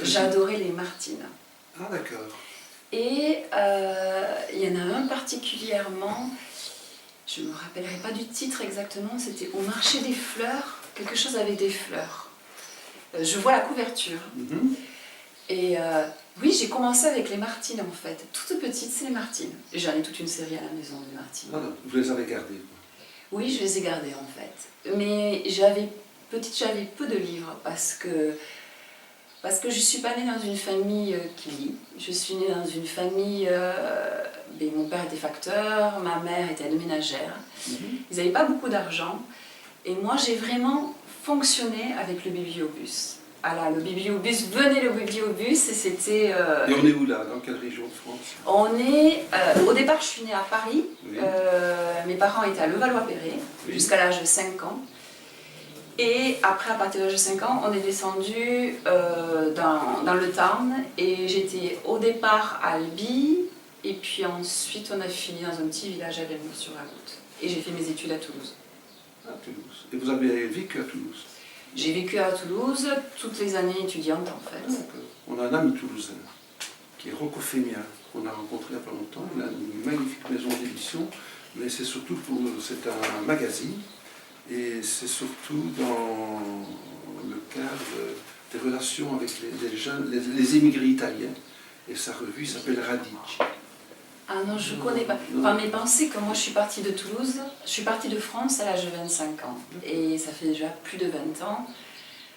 J'adorais les Martine. Ah d'accord. Et il y en a un particulièrement, je ne me rappellerai pas du titre exactement, c'était Au marché des fleurs, quelque chose avec des fleurs. Je vois la couverture. Et oui, j'ai commencé avec les Martine en fait. Toute petite, c'est les Martine. J'en ai toute une série à la maison de Martine. Ah non, vous les avez gardés quoi. Oui, je les ai gardés en fait. Mais petite, j'avais peu de livres parce que je ne suis pas née dans une famille qui lit. Je suis née dans une famille... mon père était facteur, ma mère était aide-ménagère. Ils n'avaient pas beaucoup d'argent. Et moi, j'ai vraiment fonctionné avec le bibliobus. Alors, le bibliobus, venait le bibliobus et c'était... Et on est où là? Dans quelle région de France? On est... au départ, je suis née à Paris. Oui. Mes parents étaient à Levallois-Perret, jusqu'à l'âge de 5 ans. Et après, à partir de l'âge de 5 ans, on est descendu dans le Tarn. Et j'étais au départ à Albi. Et puis ensuite, on a fini dans un petit village à Vernoux-sur-la-Route. Et j'ai fait mes études à Toulouse. À Toulouse. Et vous avez vécu à Toulouse? J'ai vécu à Toulouse toutes les années étudiantes en fait. On a un ami toulousain qui est Rocco Fémia, qu'on a rencontré il n'y a pas longtemps. Il a une magnifique maison d'édition, mais c'est surtout c'est un magazine. Et c'est surtout dans le cadre des relations avec les jeunes, les émigrés italiens. Et sa revue s'appelle Radici. Ah non, je ne connais pas. Enfin, mes pensées, que moi je suis partie de Toulouse, je suis partie de France à l'âge de 25 ans. Et ça fait déjà plus de 20 ans.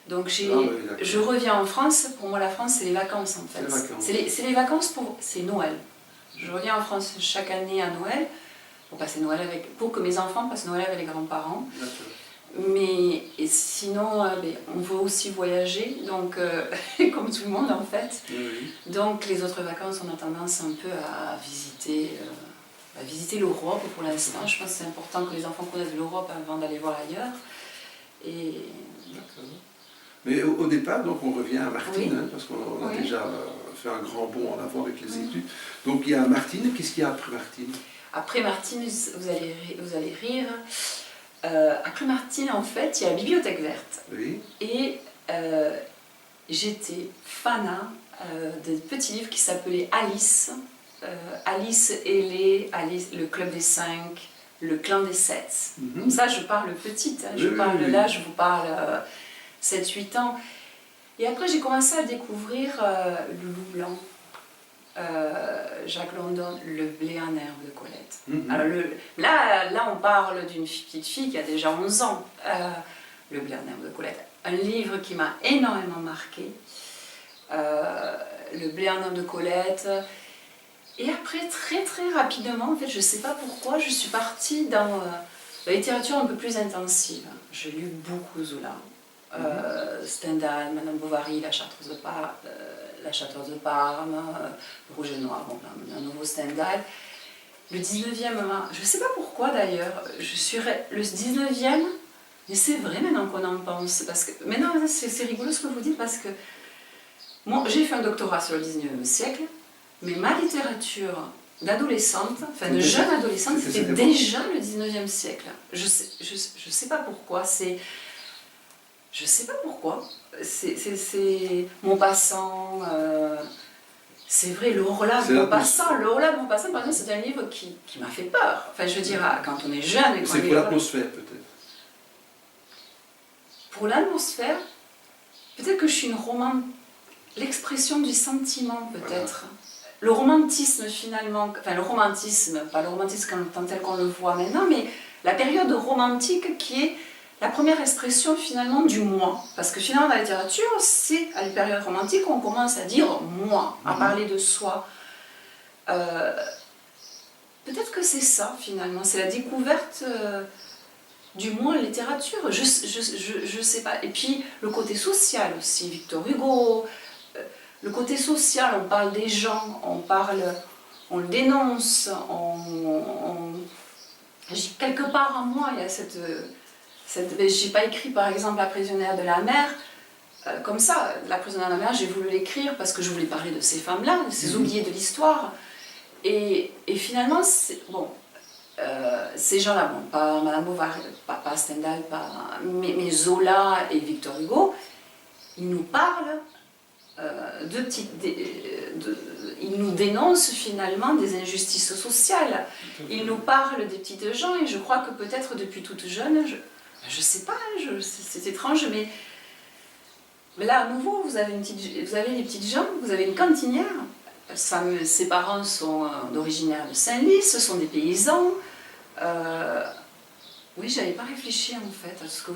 Donc je reviens en France, pour moi la France c'est les vacances en fait. C'est les vacances, c'est Noël. Je reviens en France chaque année à Noël, pour que mes enfants passent Noël avec les grands-parents. Mais sinon, on veut aussi voyager, donc comme tout le monde en fait. Donc les autres vacances, on a tendance un peu à visiter l'Europe pour l'instant. Je pense que c'est important que les enfants connaissent l'Europe avant d'aller voir ailleurs. Mais au départ, donc on revient à Martine, parce qu'on a déjà fait un grand bond en avant avec les études. Donc il y a Martine, qu'est-ce qu'il y a après Martine? Après Martine, vous allez rire. Après Martine, en fait, il y a la bibliothèque verte. Oui. Et j'étais fanat de petits livres qui s'appelaient Alice. Alice et le Club des 5, le Clan des 7. Ça, je parle petite. Hein, là, je vous parle 7-8 ans. Et après, j'ai commencé à découvrir le Loup Blanc. Jacques London, Le blé en herbe de Colette. Alors là, on parle d'une petite fille qui a déjà 11 ans. Le blé en herbe de Colette. Un livre qui m'a énormément marqué. Le blé en herbe de Colette. Et après, très très rapidement, en fait, je ne sais pas pourquoi, je suis partie dans la littérature un peu plus intensive. J'ai lu beaucoup Zola. Stendhal, Madame Bovary, La Chartreuse de Parme, Rouge et Noir, un nouveau Stendhal. Le 19e, je ne sais pas pourquoi d'ailleurs, le 19e, mais c'est vrai maintenant qu'on en pense, parce que maintenant c'est rigolo ce que vous dites, parce que moi j'ai fait un doctorat sur le 19e siècle, mais ma littérature d'adolescente, enfin de jeune adolescente, c'était déjà le 19e siècle. Je sais pas pourquoi, je sais pas pourquoi, c'est Maupassant, c'est vrai, l'Horla de Maupassant, par exemple, c'est un livre qui m'a fait peur. Enfin, je veux dire, quand on est jeune... C'est pour l'atmosphère, peut-être. Pour l'atmosphère, peut-être que je suis l'expression du sentiment, peut-être. Voilà. Le romantisme, finalement, enfin le romantisme, pas le romantisme tel qu'on le voit maintenant, mais la période romantique qui est la première expression finalement du moi. Parce que finalement dans la littérature, c'est à la période romantique qu'on commence à dire moi, à parler de soi. Peut-être que c'est ça finalement, c'est la découverte du moi en littérature, je sais pas. Et puis le côté social aussi, Victor Hugo, le côté social, on parle des gens, on le dénonce, quelque part en moi il y a j'ai pas écrit par exemple La prisonnière de la mer, comme ça, La prisonnière de la mer, j'ai voulu l'écrire parce que je voulais parler de ces femmes-là, de ces oubliées de l'histoire. Et finalement, ces gens-là, bon, pas Madame Bovary, pas Stendhal, mais Zola et Victor Hugo, ils nous parlent il nous dénonce finalement des injustices sociales. Il nous parle des petites gens et je crois que peut-être depuis toute jeune, je sais pas, c'est étrange, mais là à nouveau vous avez des petites gens, vous avez une cantinière. Ses parents sont originaires de Saint-Lys, ce sont des paysans. Oui, j'avais pas réfléchi en fait à ce que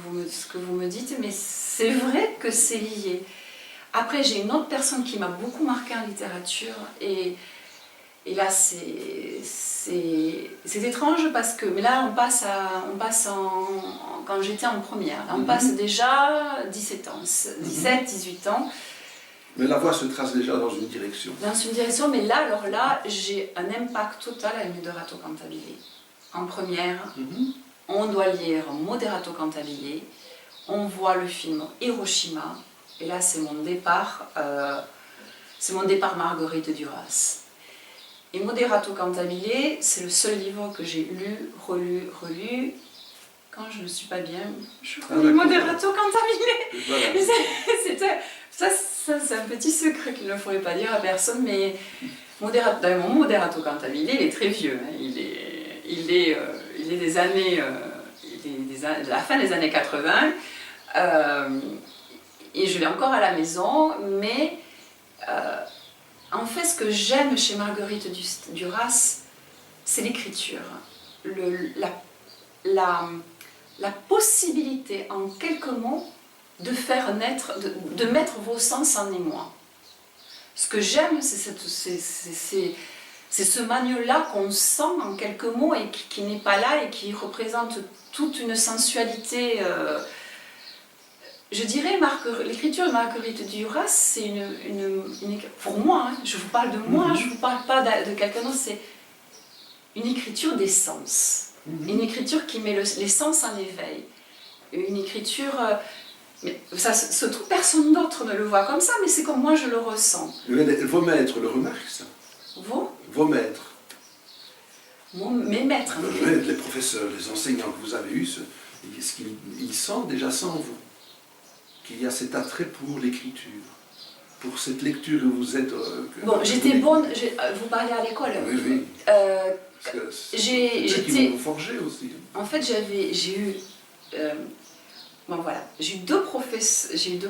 vous me dites, mais c'est vrai que c'est lié. Après, j'ai une autre personne qui m'a beaucoup marqué en littérature, et là, c'est étrange parce que, mais là, quand j'étais en première, là, on passe déjà 17 ans, 17, 18 ans. Mais la voie se trace déjà dans une direction. Dans une direction, mais là, alors là, j'ai un impact total avec Moderato Cantabile. En première, on doit lire Moderato Cantabile, on voit le film Hiroshima, et là, c'est mon départ Marguerite Duras. Et Moderato Cantabile, c'est le seul livre que j'ai lu, relu. Quand je ne suis pas bien, je relis Moderato Cantabile. Voilà. Ça, c'est un petit secret qu'il ne faudrait pas dire à personne, mais mon Moderato Cantabile, il est très vieux. Hein. Il est des années, de la fin des années 80. Et je l'ai encore à la maison, mais en fait, ce que j'aime chez Marguerite Duras, c'est l'écriture. La possibilité, en quelques mots, de faire naître, de mettre vos sens en émoi. Ce que j'aime, c'est ce manuel-là qu'on sent en quelques mots et qui n'est pas là et qui représente toute une sensualité. Je dirais, l'écriture de Marguerite Duras, c'est pour moi, hein, je vous parle de moi, je ne vous parle pas de quelqu'un d'autre, c'est une écriture des sens. Une écriture qui met les sens en éveil. Une écriture... mais ça se trouve, personne d'autre ne le voit comme ça, mais c'est comme moi je le ressens. Vos maîtres le remarquent, ça. Vos maîtres. Mes maîtres. Les professeurs, les enseignants que vous avez eus, ils sentent déjà ça en vous. Qu'il y a cet attrait pour l'écriture, pour cette lecture où vous êtes... bon, j'étais bonne, vous parlez à l'école. Oui, oui. J'étais... qui vont vous forger aussi. En fait, j'ai eu... bon voilà, j'ai eu deux profs, j'ai eu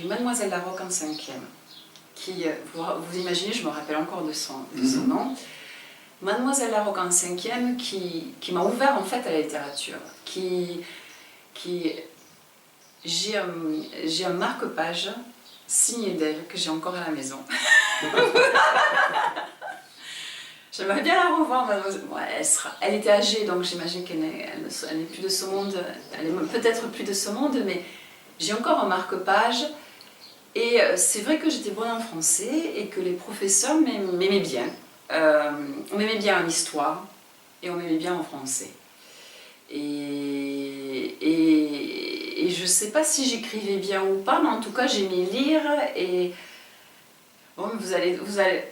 Mademoiselle Larocque en 5e, qui, vous imaginez, je me rappelle encore de son nom. Mademoiselle Larocque en 5e qui m'a ouvert en fait à la littérature, j'ai un marque-page signé d'elle que j'ai encore à la maison. J'aimerais bien la revoir, mademoiselle. Bon, elle était âgée, donc j'imagine qu'elle n'est plus de ce monde. Elle est peut-être plus de ce monde, mais j'ai encore un marque-page. Et c'est vrai que j'étais bonne en français et que les professeurs m'aimaient bien. On m'aimait bien en histoire et on m'aimait bien en français. Et je ne sais pas si j'écrivais bien ou pas, mais en tout cas j'aimais lire. Et bon,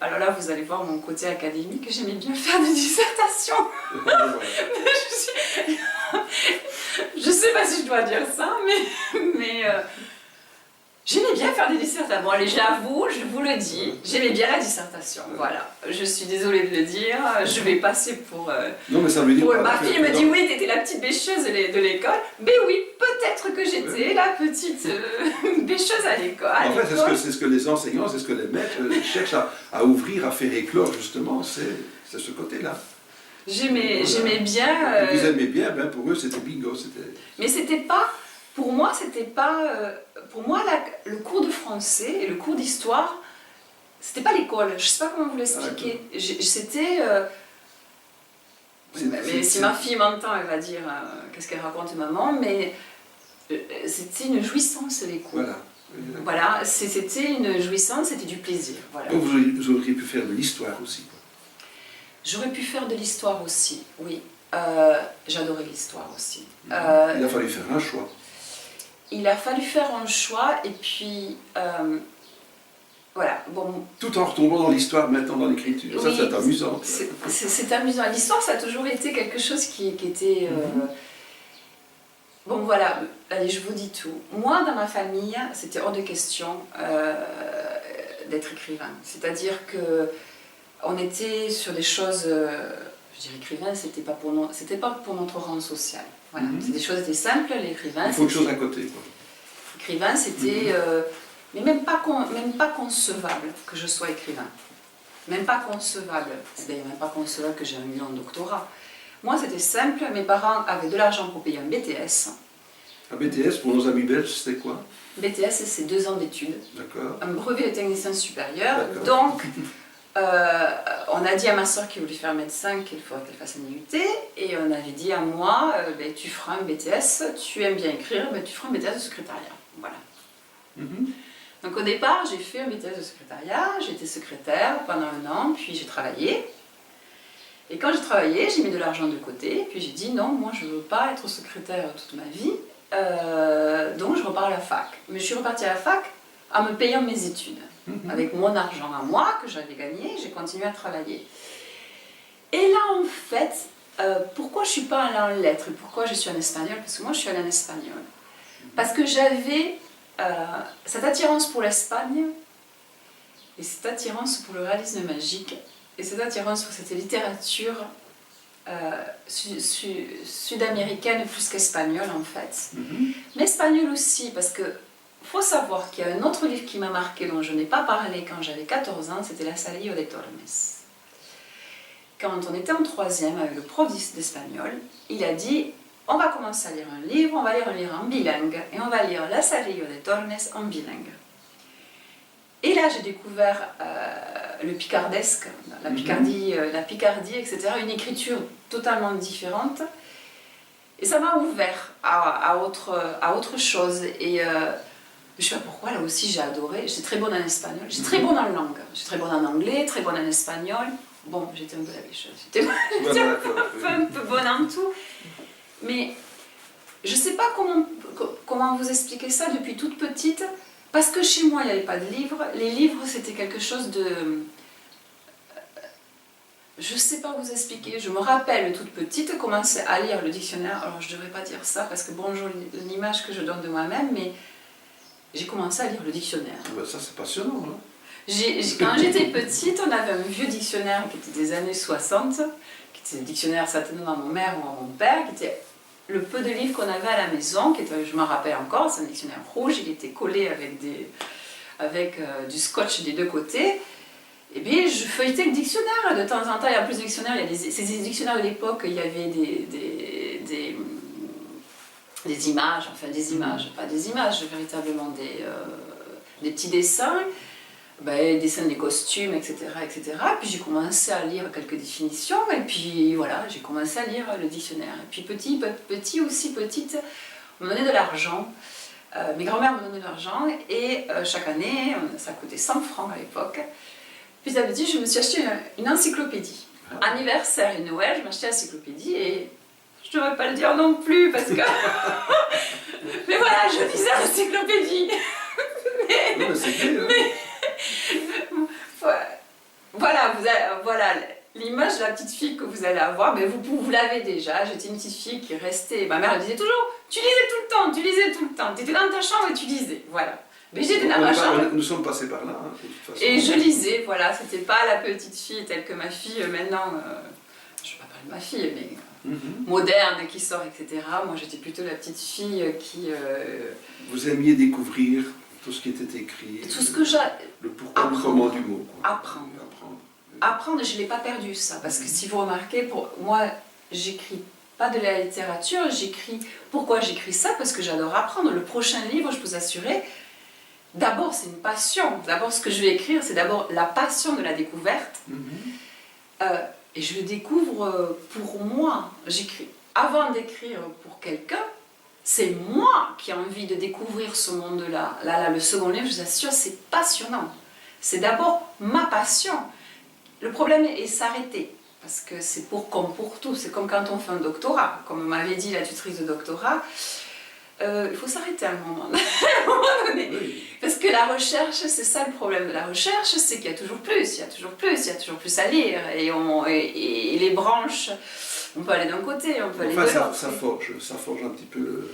alors là vous allez voir mon côté académique, j'aimais bien faire des dissertations. Je ne sais pas si je dois dire ça, mais j'aimais bien faire des dissertations. Bon allez, j'avoue, je vous le dis, j'aimais bien la dissertation, voilà. Je suis désolée de le dire, je vais passer pour... non, mais ça veut dire ma fille me dit, oui, t'étais la petite bêcheuse de l'école. Mais oui, peut-être que j'étais la petite bêcheuse à l'école. En fait, c'est ce que les enseignants, c'est ce que les maîtres cherchent à ouvrir, à faire éclore, justement, c'est ce côté-là. J'aimais bien... Vous aimez bien, ben pour eux, c'était bingo. Mais c'était pas... Pour moi, c'était pas... pour moi, le cours de français et le cours d'histoire, c'était pas l'école. Je sais pas comment vous l'expliquer. C'était... mais si ma fille m'entend, elle va dire qu'est-ce qu'elle raconte maman, mais c'était une jouissance les cours. Voilà, c'était une jouissance, c'était du plaisir. Voilà. Donc vous auriez pu faire de l'histoire aussi. J'aurais pu faire de l'histoire aussi, oui. J'adorais l'histoire aussi. Il a fallu faire un choix. Il a fallu faire un choix et puis... voilà, bon... Tout en retombant dans l'histoire, maintenant dans l'écriture. Oui, ça, c'est amusant. C'est amusant. L'histoire, ça a toujours été quelque chose qui était... Bon, voilà, allez, je vous dis tout. Moi, dans ma famille, c'était hors de question. d'être écrivain. C'est-à-dire que on était sur des choses, je dirais écrivain, c'était pas pour notre rang social. Voilà. C'est des choses étaient simples, l'écrivain. Il faut une chose à côté, quoi. Écrivain, c'était, mais même pas concevable que je sois écrivain. Même pas concevable. C'est d'ailleurs même pas concevable que j'ai eu un doctorat. Moi, c'était simple. Mes parents avaient de l'argent pour payer un BTS. Un BTS, pour nos amis belges, c'était quoi? BTS, c'est 2 ans d'études. D'accord. Un brevet de technicien supérieur. Donc, on a dit à ma soeur qui voulait faire médecin qu'il faudrait qu'elle fasse un IUT. Et on avait dit à moi, ben, tu feras un BTS, tu aimes bien écrire, ben, tu feras un BTS de secrétariat. Voilà. Donc au départ, j'ai fait un BTS de secrétariat, j'ai été secrétaire pendant 1 an, puis j'ai travaillé. Et quand j'ai travaillé, j'ai mis de l'argent de côté, puis j'ai dit non, moi je ne veux pas être secrétaire toute ma vie, donc je repars à la fac. Mais je suis repartie à la fac en me payant mes études. Avec mon argent à moi que j'avais gagné, j'ai continué à travailler. Et là en fait, pourquoi je ne suis pas allée en lettres et pourquoi je suis en espagnol? Parce que moi je suis allée en espagnol. Parce que j'avais cette attirance pour l'Espagne et cette attirance pour le réalisme magique et cette attirance pour cette littérature sud-américaine plus qu'espagnole en fait. Mais espagnole aussi parce que faut savoir qu'il y a un autre livre qui m'a marqué dont je n'ai pas parlé quand j'avais 14 ans, c'était La Sarillo de Tormes. Quand on était en 3e avec le prof d'espagnol, il a dit on va commencer à lire un livre, on va lire un livre en bilingue et on va lire La Sarillo de Tormes en bilingue. Et là j'ai découvert le picardesque, la Picardie, etc., une écriture totalement différente. Et ça m'a ouvert à autre chose. Et je ne sais pas pourquoi, là aussi j'ai adoré. J'étais très bonne en espagnol, j'étais très bonne en langue. J'étais très bonne en anglais, très bonne en espagnol. Bon, j'étais un peu la bicheuse, j'étais un peu bonne en tout. Mais je ne sais pas comment vous expliquer ça depuis toute petite, parce que chez moi il n'y avait pas de livres. Les livres c'était quelque chose de... Je ne sais pas vous expliquer. Je me rappelle toute petite commencer à lire le dictionnaire. Alors je ne devrais pas dire ça parce que bonjour l'image que je donne de moi-même, mais j'ai commencé à lire le dictionnaire. Ben ça c'est passionnant. Hein. Quand j'étais petite, on avait un vieux dictionnaire qui était des années 60, qui était le dictionnaire certainement à mon mère ou à mon père, qui était le peu de livres qu'on avait à la maison, qui était, je m'en rappelle encore, c'est un dictionnaire rouge, il était collé avec du scotch des 2 côtés. Et bien je feuilletais le dictionnaire, de temps en temps, il y a plus de dictionnaires, c'est des dictionnaires de l'époque, il y avait des images, enfin des images, pas des images, véritablement des petits dessins, ben, dessins des costumes, etc., etc. Puis j'ai commencé à lire quelques définitions, et puis voilà, j'ai commencé à lire le dictionnaire. Et puis petite, on me donnait de l'argent, mes grands-mères me donnaient de l'argent, et chaque année, ça coûtait 100 francs à l'époque. Puis à petit, je me suis acheté une encyclopédie. Anniversaire et Noël, je m'achetais l'encyclopédie, et je ne devrais pas le dire non plus, parce que... mais voilà, je lisais l'encyclopédie. mais c'est clair, hein. Voilà l'image de la petite fille que vous allez avoir, mais vous l'avez déjà. J'étais une petite fille qui restait. Ma mère elle disait toujours tu lisais tout le temps, tu étais dans ta chambre et tu lisais. Voilà. Mais j'étais dans ma chambre. Nous sommes passés par là, hein, de toute façon. Et je lisais, voilà. C'était pas la petite fille telle que ma fille maintenant. Je ne vais pas parler de ma fille, mais moderne qui sort, etc. Moi j'étais plutôt la petite fille qui. Vous aimiez découvrir tout ce qui était écrit. Tout ce que j'ai. Le pourquoi, le comment du mot. Quoi. Apprendre, je ne l'ai pas perdu ça, parce que si vous remarquez, pour moi, j'écris pas de la littérature, j'écris... Pourquoi j'écris ça? Parce que j'adore apprendre. Le prochain livre, je peux vous assurer, d'abord c'est une passion. D'abord ce que je vais écrire, c'est d'abord la passion de la découverte. Et je le découvre pour moi. J'écris. Avant d'écrire pour quelqu'un, c'est moi qui ai envie de découvrir ce monde-là. Là, le second livre, je vous assure, c'est passionnant. C'est d'abord ma passion. Le problème est s'arrêter, parce que c'est comme pour tout, c'est comme quand on fait un doctorat, comme m'avait dit la tutrice de doctorat, il faut s'arrêter à un moment donné. Oui. Parce que la recherche, c'est ça le problème de la recherche, c'est qu'il y a toujours plus, il y a toujours plus à lire, et les branches, on peut aller d'un côté, on peut aller de l'autre. Ça forge un petit peu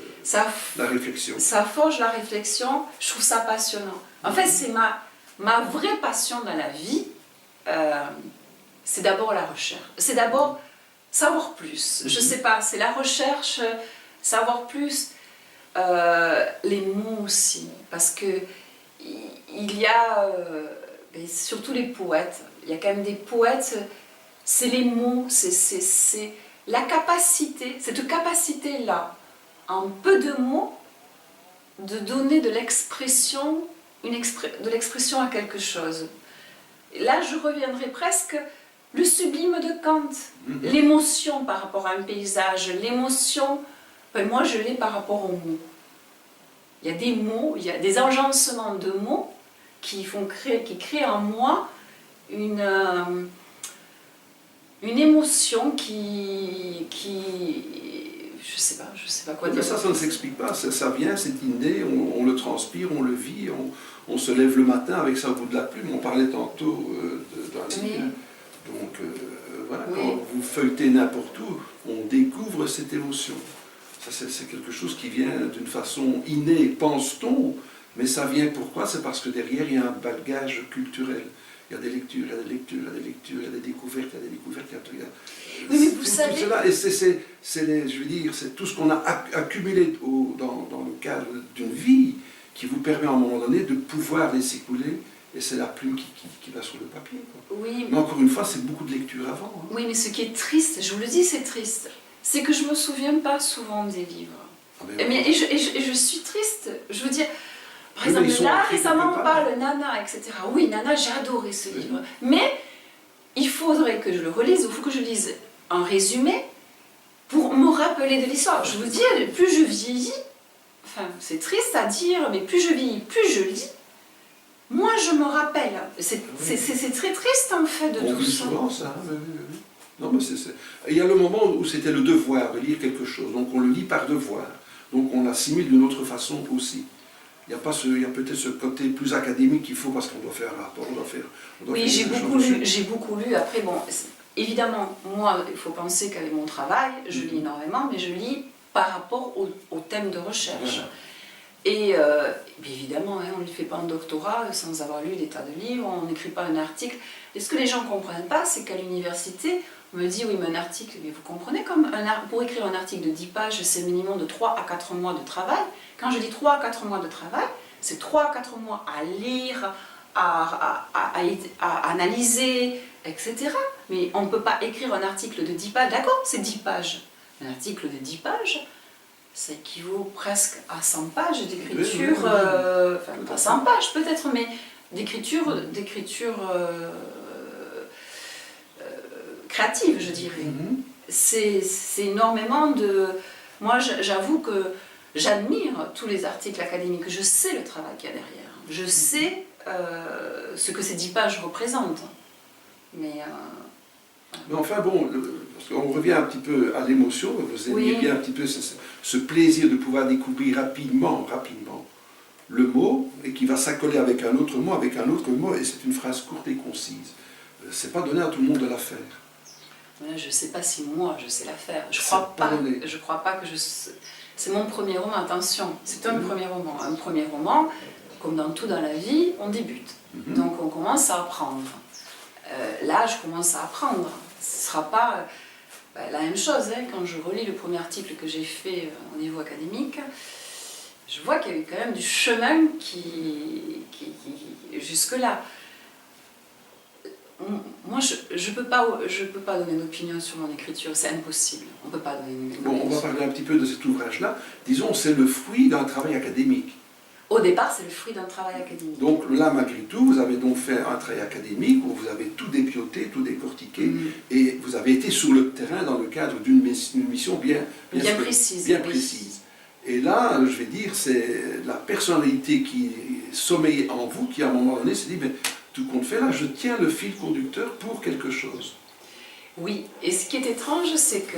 la réflexion. Ça forge la réflexion, je trouve ça passionnant. En fait, c'est ma vraie passion dans la vie, c'est d'abord la recherche. C'est d'abord savoir plus. Je sais pas, c'est la recherche, savoir plus. Les mots aussi, parce que il y a, surtout les poètes, il y a quand même des poètes, c'est les mots, c'est la capacité, cette capacité-là, en peu de mots, de donner de l'expression, de l'expression à quelque chose. Là, je reviendrai presque le sublime de Kant, l'émotion par rapport à un paysage, l'émotion, moi je l'ai par rapport aux mots. Il y a des mots, il y a des agencements de mots qui créent en moi une émotion je sais pas quoi dire. Mais ça ne s'explique pas, ça vient, c'est inné, on le transpire, on le vit, on se lève le matin avec ça au bout de la plume. On parlait tantôt d'un livre. Donc voilà, quand vous feuilletez n'importe où, on découvre cette émotion. Ça, c'est quelque chose qui vient d'une façon innée, pense-t-on, mais ça vient pourquoi? C'est parce que derrière, il y a un bagage culturel. Il y a des lectures, il y a des lectures, il y a des lectures, il y a des découvertes, il y a des découvertes. Oui, mais vous savez... Cela, et je veux dire, c'est tout ce qu'on a accumulé dans le cadre d'une vie qui vous permet à un moment donné de pouvoir laisser couler, et c'est la plume qui va sur le papier. Quoi. Oui, mais encore une fois, c'est beaucoup de lecture avant. Hein. Oui, mais ce qui est triste, je vous le dis, c'est triste, c'est que je ne me souviens pas souvent des livres. Et je suis triste, je veux dire... Par exemple, là, récemment, on parle Nana, etc. Oui, Nana, j'ai adoré ce livre. Mais il faudrait que je le relise, il faut que je lise un résumé pour me rappeler de l'histoire. Je vous dis, plus je vieillis, enfin, c'est triste à dire, mais plus je vieillis, plus je lis, moins je me rappelle. C'est très triste, en fait, de tout ça. Souvent, ça. Non, mais il y a le moment où c'était le devoir de lire quelque chose. Donc, on le lit par devoir. Donc, on l'assimile d'une autre façon aussi. Il y a peut-être ce côté plus académique qu'il faut parce qu'on doit faire un rapport, on doit faire oui, j'ai beaucoup lu. Après, bon, évidemment, moi, il faut penser qu'avec mon travail, je lis énormément, mais je lis par rapport au thème de recherche. Et évidemment, on ne fait pas un doctorat sans avoir lu des tas de livres, on n'écrit pas un article. Et ce que les gens ne comprennent pas, c'est qu'à l'université, on me dit, oui, mais un article, mais vous comprenez, pour écrire un article de 10 pages, c'est minimum de 3 à 4 mois de travail. Quand je dis 3 à 4 mois de travail, c'est 3 à 4 mois à lire, à analyser, etc. Mais on ne peut pas écrire un article de 10 pages, d'accord, c'est 10 pages. Un article de 10 pages, ça équivaut presque à 100 pages d'écriture, enfin pas 100 pages peut-être, mais d'écriture créative, je dirais. C'est énormément de... Moi, j'avoue que j'admire tous les articles académiques, je sais le travail qu'il y a derrière, je sais ce que ces 10 pages représentent. Mais enfin bon, on revient un petit peu à l'émotion, vous aimiez bien un petit peu ce plaisir de pouvoir découvrir rapidement le mot, et qui va s'accoler avec un autre mot, et c'est une phrase courte et concise. C'est pas donné à tout le monde de la faire. Je ne sais pas si moi je sais la faire. Je crois pas que je... C'est mon premier roman, attention, c'est un premier roman. Un premier roman, comme dans tout dans la vie, on débute. Donc on commence à apprendre. Là, je commence à apprendre. Ce ne sera pas la même chose. Hein, quand je relis le premier article que j'ai fait au niveau académique, je vois qu'il y a eu quand même du chemin jusque-là. Moi, je peux pas donner d'opinion sur mon écriture, c'est impossible. On peut pas donner une opinion. Bon, on va parler un petit peu de cet ouvrage-là. Disons, c'est le fruit d'un travail académique. Au départ, c'est le fruit d'un travail académique. Donc là, malgré tout, vous avez donc fait un travail académique où vous avez tout dépioté, tout décortiqué, et vous avez été sur le terrain dans le cadre d'une mission bien précise. Et là, je vais dire, c'est la personnalité qui sommeille en vous qui, à un moment donné, s'est dit, mais tout compte fait, là, je tiens le fil conducteur pour quelque chose. Oui, et ce qui est étrange, c'est que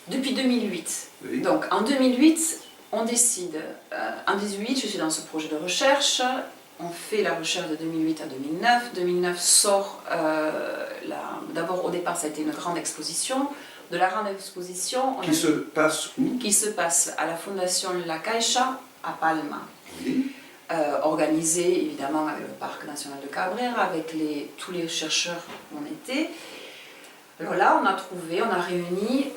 depuis 2008, donc en 2008, on décide, en 2008, je suis dans ce projet de recherche, on fait la recherche de 2008 à 2009, 2009 sort, d'abord au départ ça a été une grande exposition, de la grande exposition... Qui se passe où? Qui se passe à la Fondation La Caixa, à Palma. Oui. organisé évidemment avec le Parc national de Cabrera, avec tous les chercheurs où on était. Alors là, on a trouvé, on a réuni,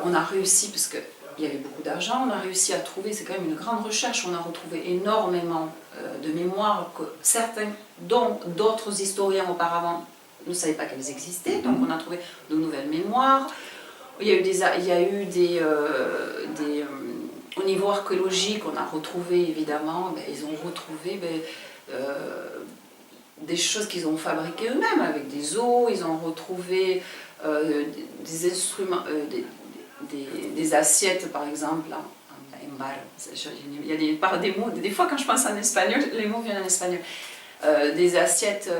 on a réussi, parce qu'il y avait beaucoup d'argent, on a réussi à trouver, c'est quand même une grande recherche, on a retrouvé énormément de mémoires, que certains, dont d'autres historiens auparavant ne savaient pas qu'elles existaient, donc on a trouvé de nouvelles mémoires. Il y a eu au niveau archéologique, on a retrouvé évidemment, ils ont retrouvé des choses qu'ils ont fabriquées eux-mêmes avec des os, ils ont retrouvé des instruments, des assiettes par exemple, il y a des mots, des fois quand je pense en espagnol, les mots viennent en espagnol, des assiettes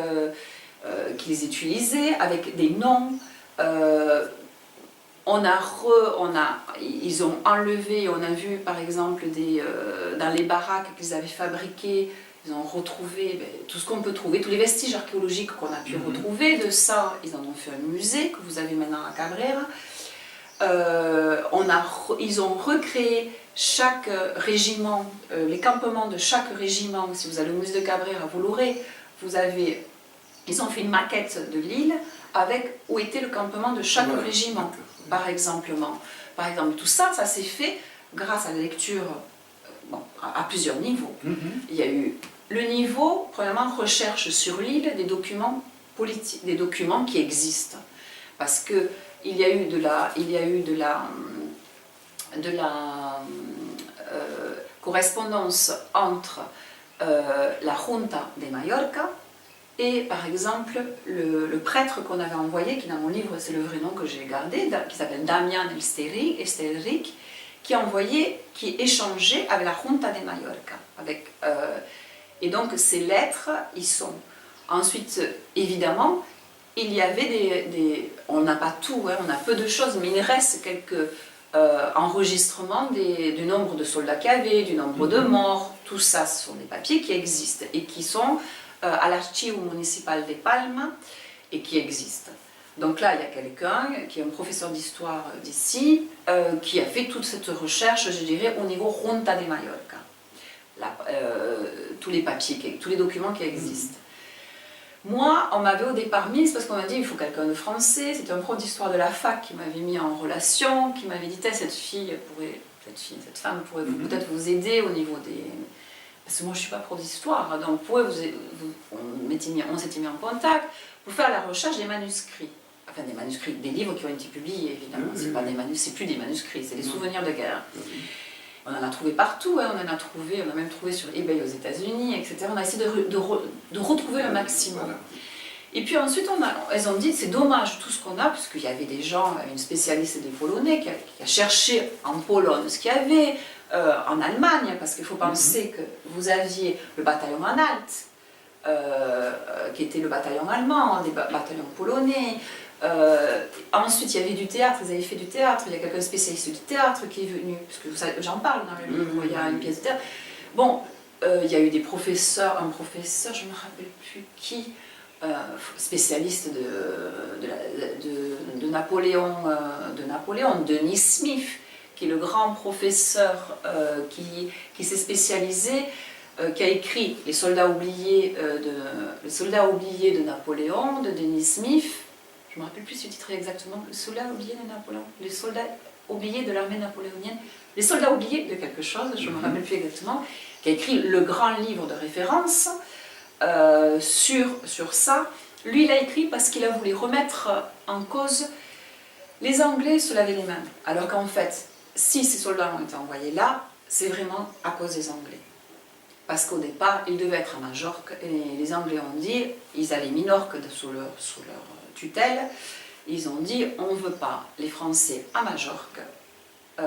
qu'ils utilisaient avec des noms. Ils ont enlevé, on a vu par exemple dans les baraques qu'ils avaient fabriquées, ils ont retrouvé tout ce qu'on peut trouver, tous les vestiges archéologiques qu'on a pu retrouver. De ça, ils en ont fait un musée que vous avez maintenant à Cabrera. Ils ont recréé chaque régiment, les campements de chaque régiment. Si vous allez au musée de Cabrera, vous l'aurez. Ils ont fait une maquette de l'île avec où était le campement de chaque régiment, par exemple. Tout ça, ça s'est fait grâce à la lecture à plusieurs niveaux. Il y a eu le niveau, premièrement, recherche sur l'île des documents politiques, des documents qui existent. Parce que il y a eu de la correspondance entre la Junta de Mallorca et par exemple le prêtre qu'on avait envoyé, qui dans mon livre c'est le vrai nom que j'ai gardé, qui s'appelle Damian Estelric, qui échangeait avec la Junta de Mallorca. Et donc ces lettres, ils sont. Ensuite, évidemment, il y avait on n'a pas tout, on a peu de choses, mais il reste quelques enregistrements du nombre de soldats qu'il y avait, du nombre de morts. Tout ça, ce sont des papiers qui existent et qui sont à l'Archivo Municipal de Palma et qui existent. Donc là, il y a quelqu'un qui est un professeur d'histoire d'ici, qui a fait toute cette recherche, je dirais, au niveau Junta de Mallorca. Tous les papiers, tous les documents qui existent. Moi, on m'avait au départ mise, parce qu'on m'a dit il faut quelqu'un de français, c'était un prof d'histoire de la fac qui m'avait mis en relation, qui m'avait dit cette femme pourrait peut-être vous aider au niveau des... Parce que moi je ne suis pas prof d'histoire, donc on s'était mis en contact pour faire la recherche des manuscrits. Enfin des manuscrits, des livres qui ont été publiés évidemment, c'est plus des manuscrits, c'est des souvenirs de guerre. On en a trouvé partout, on a même trouvé sur eBay aux États-Unis, etc. On a essayé de retrouver le maximum. Voilà. Et puis ensuite, elles ont dit c'est dommage tout ce qu'on a, puisqu'il y avait des gens, une spécialiste des Polonais qui a cherché en Pologne ce qu'il y avait, en Allemagne, parce qu'il faut penser que vous aviez le bataillon Anhalt, qui était le bataillon allemand, des bataillons polonais. Ensuite, il y avait du théâtre, ils avaient fait du théâtre, il y a quelqu'un spécialiste du théâtre qui est venu, parce que j'en parle dans le livre, il y a une pièce de théâtre. Bon, il y a eu des professeurs, un professeur, je ne me rappelle plus qui, spécialiste de Napoléon, Denis Smith, qui est le grand professeur qui s'est spécialisé, qui a écrit Les soldats oubliés de Napoléon, de Denis Smith. Je ne me rappelle plus ce titre exactement, les soldats oubliés de Napoléon, les soldats oubliés de l'armée napoléonienne, les soldats oubliés de quelque chose, je ne me rappelle plus exactement, qui a écrit le grand livre de référence sur ça. Lui, il a écrit parce qu'il a voulu remettre en cause les Anglais se lavaient les mains, alors qu'en fait, si ces soldats ont été envoyés là, c'est vraiment à cause des Anglais. Parce qu'au départ, ils devaient être à Majorque, et les Anglais ont dit, ils avaient Minorque sous leur tutelle, ils ont dit on ne veut pas les Français à Majorque, on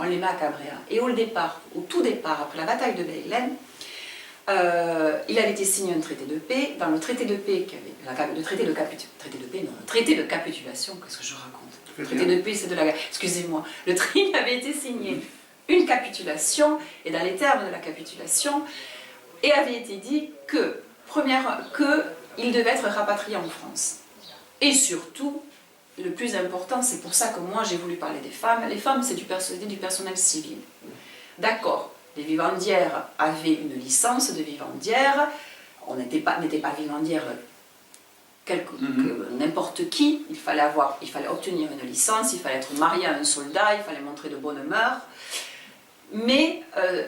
les met à Cabrera. Et au tout départ, après la bataille de Beylen, il avait été signé un traité de paix. Dans le traité de paix, le traité de capitulation, qu'est-ce que je raconte? Le traité de paix, c'est de la guerre. Excusez-moi. Il avait été signé une capitulation, et dans les termes de la capitulation, et avait été dit que il devait être rapatrié en France. Et surtout, le plus important, c'est pour ça que moi j'ai voulu parler des femmes. Les femmes, c'est du personnel civil. D'accord, les vivandières avaient une licence de vivandière. On n'était pas vivandière n'importe qui. Il fallait obtenir une licence, il fallait être marié à un soldat, il fallait montrer de bonnes mœurs. Mais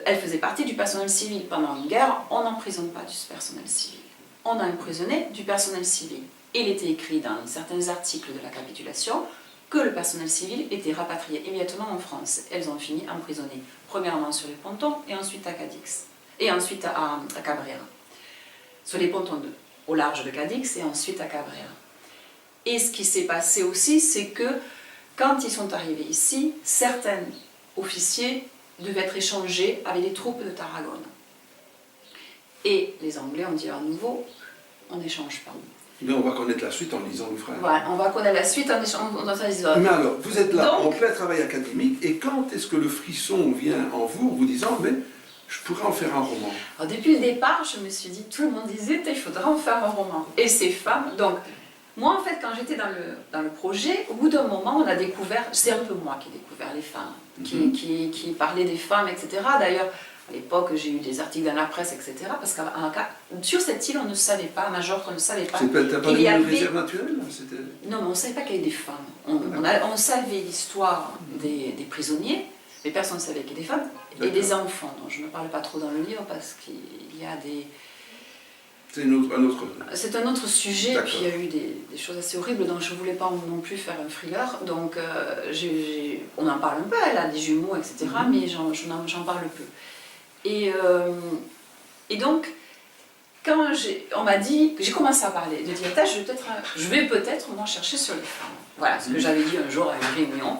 elle faisait partie du personnel civil. Pendant une guerre, on n'emprisonne pas du personnel civil. On a emprisonné du personnel civil. Il était écrit dans certains articles de la capitulation que le personnel civil était rapatrié immédiatement en France. Elles ont fini emprisonnées, premièrement sur les pontons et ensuite à Cadix, et ensuite à Cabrera. Sur les pontons au large de Cadix et ensuite à Cabrera. Et ce qui s'est passé aussi, c'est que quand ils sont arrivés ici, certains officiers devaient être échangés avec les troupes de Tarragone. Et les Anglais ont dit à nouveau, on n'échange pas. Mais on va connaître la suite en lisant l'ouvrage. Voilà, on va connaître la suite en lisant. Mais alors, vous êtes là Donc, en plein travail académique, et quand est-ce que le frisson vient en vous, en vous disant, mais je pourrais en faire un roman? Alors, depuis le départ, je me suis dit, tout le monde disait, il faudra en faire un roman. Et ces femmes, donc, moi en fait, quand j'étais dans le projet, au bout d'un moment, on a découvert, c'est un peu moi qui ai découvert les femmes, qui parlaient des femmes, etc. D'ailleurs, à l'époque, j'ai eu des articles dans la presse, etc. Parce que sur cette île, on ne savait pas, à Majorque, on ne savait pas. T'as pas Il y de avait... réserve naturelle? Non, mais on ne savait pas qu'il y avait des femmes. On savait l'histoire des prisonniers, mais personne ne savait qu'il y avait des femmes, et des enfants, dont je ne parle pas trop dans le livre, parce qu'il y a des... C'est un autre... C'est un autre sujet, puis il y a eu des choses assez horribles, donc je ne voulais pas non plus faire un thriller, donc on en parle un peu, elle a des jumeaux, etc., mais j'en parle peu. Et donc, quand on m'a dit, j'ai commencé à parler de diétage, je vais peut-être moi chercher sur les femmes. Voilà ce que j'avais dit un jour à une réunion.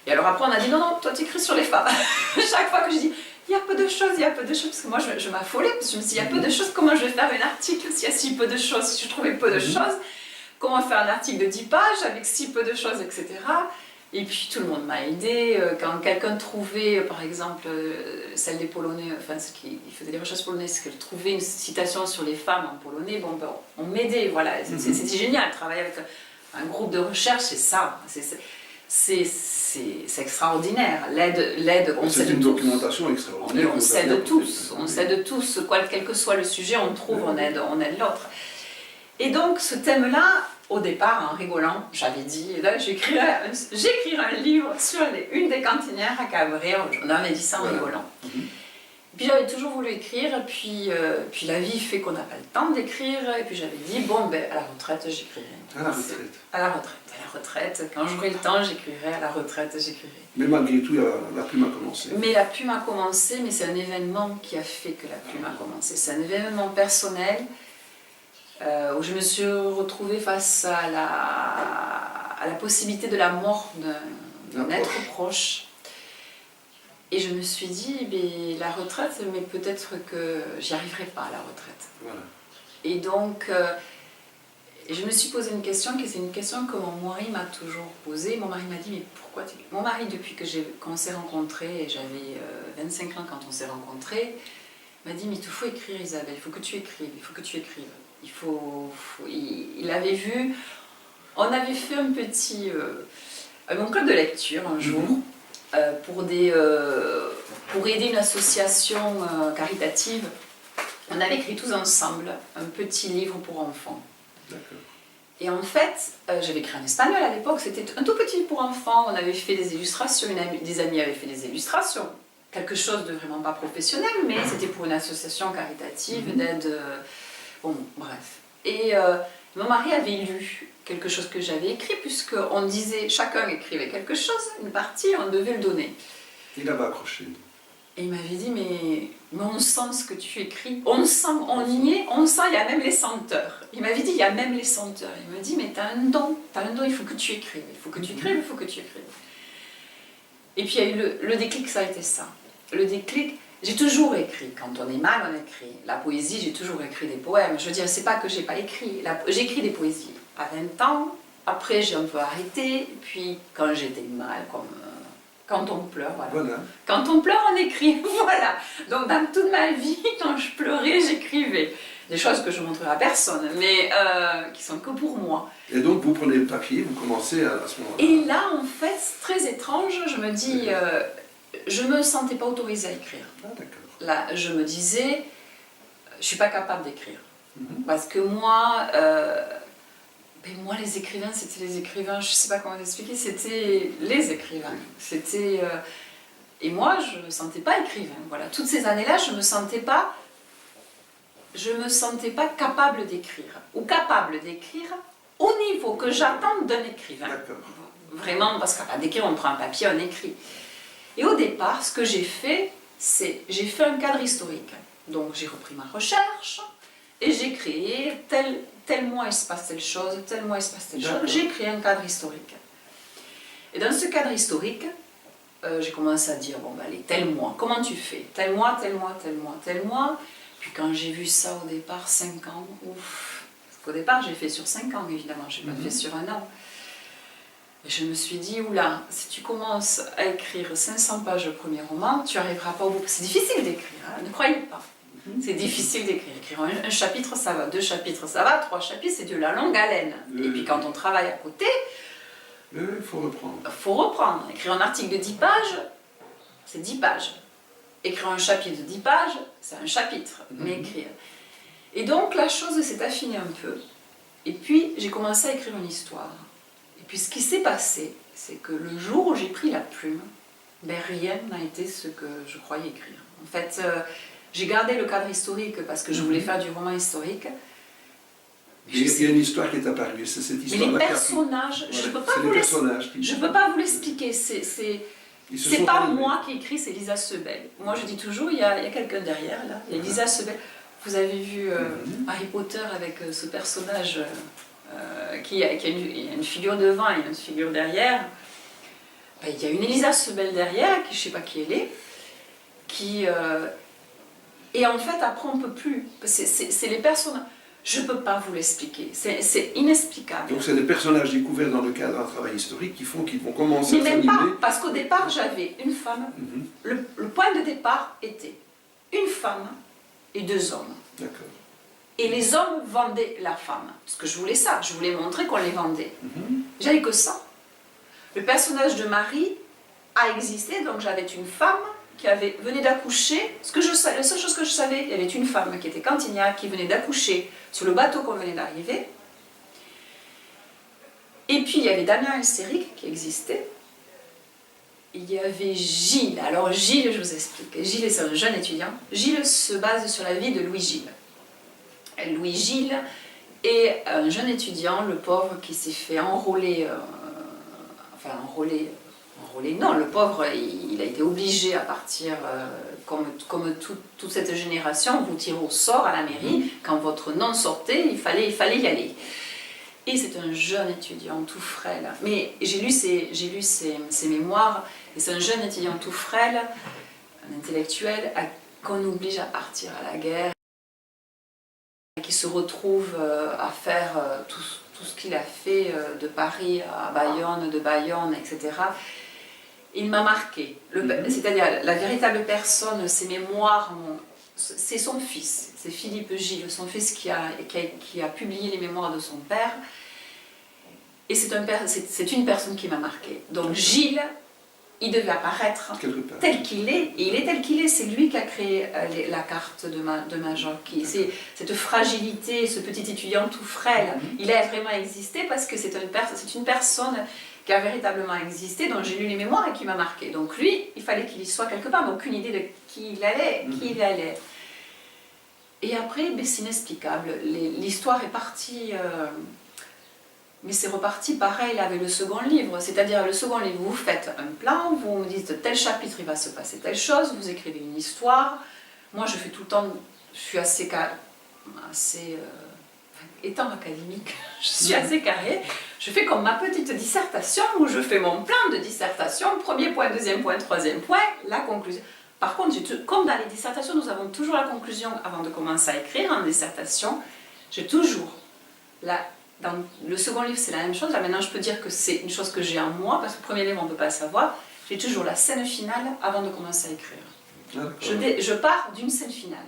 Et alors après on a dit non, toi tu écris sur les femmes. Chaque fois que je dis, il y a peu de choses, parce que moi je m'affolais, parce que je me suis dit, il y a peu de choses, comment je vais faire un article s'il y a si peu de choses, si je trouvais peu de choses, comment faire un article de 10 pages avec si peu de choses, etc. Et puis tout le monde m'a aidé. Quand quelqu'un trouvait, par exemple, celle des Polonais, enfin, il faisait des recherches polonaises, qu'elle trouvait une citation sur les femmes en polonais, bon, ben, on m'aidait, voilà. C'était génial, travailler avec un groupe de recherche, c'est ça. C'est extraordinaire. L'aide, on sait de tous. C'est une documentation extraordinaire. On sait de tous, quel que soit le sujet, on trouve, on aide l'autre. Et donc, ce thème-là, au départ, en rigolant, j'avais dit, là, j'écrirai un livre sur une des cantinières à Cabrera. On avait dit ça en rigolant. Puis j'avais toujours voulu écrire, puis la vie fait qu'on n'a pas le temps d'écrire, et puis j'avais dit, bon, ben, à la retraite, j'écrirai. À la retraite. À la retraite, quand j'aurai le temps, j'écrirai, à la retraite, j'écrirai. Mais malgré tout, la plume a commencé. Mais la plume a commencé, mais c'est un événement qui a fait que la plume a commencé. C'est un événement personnel, où je me suis retrouvée face à la possibilité de la mort d'un être proche. Et je me suis dit, mais la retraite, mais peut-être que j'y arriverai pas à la retraite. Voilà. Et donc, je me suis posé une question, qui c'est une question que mon mari m'a toujours posée. Mon mari m'a dit, mais pourquoi tu... Mon mari, depuis qu'on s'est rencontrés, et j'avais 25 ans quand on s'est rencontrés, m'a dit, mais il faut écrire, Isabelle, il faut que tu écrives, il faut que tu écrives. Il avait vu, on avait fait un petit, mon club de lecture un jour, pour aider une association caritative. On avait écrit tous ensemble un petit livre pour enfants. D'accord. Et en fait, j'avais écrit en espagnol à l'époque, c'était un tout petit livre pour enfants, on avait fait des illustrations, des amis avaient fait des illustrations. Quelque chose de vraiment pas professionnel, mais c'était pour une association caritative d'aide... Bon, bref. Et mon mari avait lu quelque chose que j'avais écrit, puisqu'on disait, chacun écrivait quelque chose, une partie, on devait le donner. Il avait accroché. Et il m'avait dit, mais on sent ce que tu écris, on sent, il y a même les senteurs. Il m'avait dit, il y a même les senteurs. Il me dit, mais t'as un don, il faut que tu écrives, il faut que tu écrives, il faut que tu écrives. Et puis il y a eu le déclic, ça a été ça. Le déclic, j'ai toujours écrit. Quand on est mal, on écrit. La poésie, j'ai toujours écrit des poèmes. Je veux dire, c'est pas que j'ai pas écrit. J'ai écrit des poésies à 20 ans. Après, j'ai un peu arrêté. Puis, quand j'étais mal, comme quand on pleure, voilà. Quand on pleure, on écrit, voilà. Donc, dans toute ma vie, quand je pleurais, j'écrivais. Des choses que je ne montrerai à personne, mais qui sont que pour moi. Et donc, vous prenez le papier, vous commencez à ce moment-là. Et là, en fait, c'est très étrange. Je me dis... je me sentais pas autorisée à écrire. Ah, d'accord. Là, je me disais, je suis pas capable d'écrire. Mhm. Parce que moi, moi, les écrivains, c'était les écrivains, je sais pas comment l'expliquer, c'était les écrivains. C'était... et moi, je me sentais pas écrivain. Voilà. Toutes ces années-là, je me sentais pas capable d'écrire. Ou capable d'écrire au niveau que j'attends d'un écrivain. D'accord. Vraiment, parce qu'à d'écrire, on prend un papier, on écrit. Et au départ, ce que j'ai fait, c'est j'ai fait un cadre historique. Donc j'ai repris ma recherche et j'ai créé tel mois il se passe telle chose, tel mois il se passe telle chose. J'ai créé un cadre historique. Et dans ce cadre historique, j'ai commencé à dire, bon, bah, allez, tel mois, comment tu fais? Tel mois, tel mois, tel mois, tel mois. Puis quand j'ai vu ça au départ, 5 ans, ouf. Parce qu'au départ, j'ai fait sur 5 ans, évidemment, je n'ai pas fait sur un an. Et je me suis dit, oula, si tu commences à écrire 500 pages le premier roman, tu n'arriveras pas au bout. C'est difficile d'écrire, hein, ne croyez pas. C'est difficile d'écrire. Écrire un chapitre, ça va. 2 chapitres, ça va. 3 chapitres, c'est de la longue haleine. Et puis quand on travaille à côté, il faut reprendre. Faut reprendre. Écrire un article de 10 pages, c'est 10 pages. Écrire un chapitre de 10 pages, c'est un chapitre. Mais écrire. Et donc la chose s'est affinée un peu. Et puis j'ai commencé à écrire une histoire. Et puis ce qui s'est passé, c'est que le jour où j'ai pris la plume, ben, rien n'a été ce que je croyais écrire. En fait, j'ai gardé le cadre historique parce que je voulais faire du roman historique. Il y a une histoire qui est apparue, c'est cette histoire. Mais les personnages, je ne peux pas vous l'expliquer. C'est pas moi qui écris, c'est Lisa Sebel. Moi je dis toujours, il y a quelqu'un derrière là, il y a Lisa Sebel. Vous avez vu Harry Potter avec ce personnage qui a une figure devant et une figure derrière. Ben, il y a une Lisa Sebel derrière, qui, je ne sais pas qui elle est, qui... et en fait, après, on ne peut plus. C'est les personnages... Je ne peux pas vous l'expliquer. C'est inexplicable. Donc c'est des personnages découverts dans le cadre d'un travail historique qui font qu'ils vont commencer à s'animer. Mais même pas, parce qu'au Ouais. départ, j'avais une femme. Le point de départ était une femme et 2 hommes. D'accord. Et les hommes vendaient la femme. Parce que je voulais ça, je voulais montrer qu'on les vendait. J'avais que ça. Le personnage de Marie a existé, donc j'avais une femme qui venait d'accoucher. La seule chose que je savais, il y avait une femme qui était cantinière, qui venait d'accoucher sur le bateau qu'on venait d'arriver. Et puis il y avait Damien Elstéric qui existait. Il y avait Gilles. Alors Gilles, je vous explique. Gilles, c'est un jeune étudiant. Gilles se base sur la vie de Louis Gilles. Louis Gilles est un jeune étudiant, le pauvre, qui s'est fait enrôler, non, le pauvre, il a été obligé à partir, comme toute cette génération, vous tirez au sort à la mairie, quand votre nom sortait, il fallait y aller. Et c'est un jeune étudiant tout frêle, mais j'ai lu ses mémoires, et c'est un jeune étudiant tout frêle, un intellectuel, qu'on oblige à partir à la guerre, qui se retrouve à faire tout ce qu'il a fait de Paris à Bayonne, de Bayonne, etc. Il m'a marqué. C'est-à-dire, la véritable personne, ses mémoires, c'est son fils. C'est Philippe Gilles, son fils qui a publié les mémoires de son père. Et c'est une personne qui m'a marqué. Donc Gilles, il devait apparaître tel qu'il est, et il est tel qu'il est. C'est lui qui a créé la carte de Major. C'est cette fragilité, ce petit étudiant tout frêle. Il a vraiment existé parce que c'est une personne qui a véritablement existé, dont j'ai lu les mémoires et qui m'a marqué. Donc lui, il fallait qu'il y soit quelque part, mais aucune idée de qui il allait. Et après, c'est inexplicable. L'histoire est partie... mais c'est reparti pareil avec le second livre. C'est-à-dire, le second livre, vous faites un plan, vous me dites tel chapitre, il va se passer telle chose, vous écrivez une histoire. Moi, je fais tout le temps... Je suis étant académique, je suis assez carrée. Je fais comme ma petite dissertation où je fais mon plan de dissertation, premier point, deuxième point, troisième point, la conclusion. Par contre, comme dans les dissertations, nous avons toujours la conclusion avant de commencer à écrire en dissertation. J'ai toujours, dans le second livre c'est la même chose, là maintenant je peux dire que c'est une chose que j'ai en moi, parce que le premier livre on ne peut pas le savoir, j'ai toujours la scène finale avant de commencer à écrire. Je pars d'une scène finale.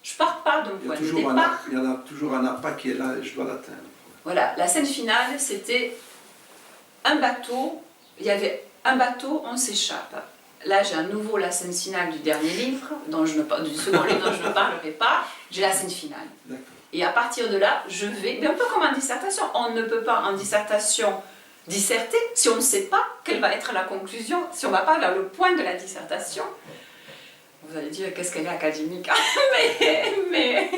Je ne pars pas d'un point de départ. Il y en a toujours un appât qui est là et je dois l'atteindre. Voilà, la scène finale, c'était un bateau, il y avait un bateau, on s'échappe. là j'ai à nouveau la scène finale du dernier livre, du second livre dont je ne parlerai pas, j'ai la scène finale. Et à partir de là, je vais, mais un peu comme en dissertation, on ne peut pas en dissertation disserter si on ne sait pas quelle va être la conclusion, si on ne va pas vers le point de la dissertation. Vous allez dire, qu'est-ce qu'elle est académique? Mais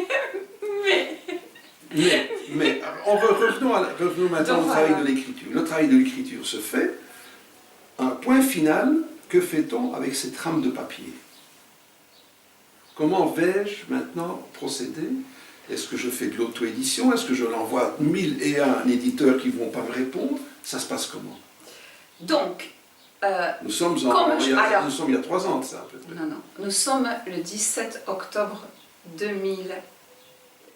revenons maintenant au travail de l'écriture. Le travail de l'écriture se fait. Un point final, que fait-on avec ces trames de papier? Comment vais-je maintenant procéder? Est-ce que je fais de l'auto-édition? Est-ce que je l'envoie à 1001 éditeurs qui ne vont pas me répondre? Ça se passe comment? Donc, nous sommes il y a 3 ans de ça, peut-être. Non, nous sommes le 17 octobre 2000,